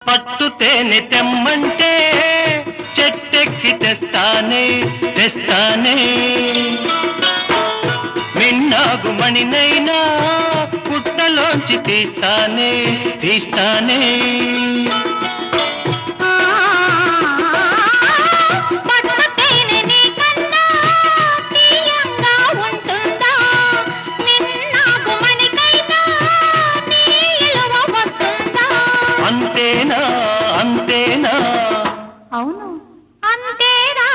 పట్టు తేనె తెమ్మంటే చెట్టెక్కి తెస్తానే తెస్తానే మిన్నాగు మణినైనా పుట్టలోంచి తీస్తానే తీస్తానే అంతేనా అంతేనా అవును అంతేరా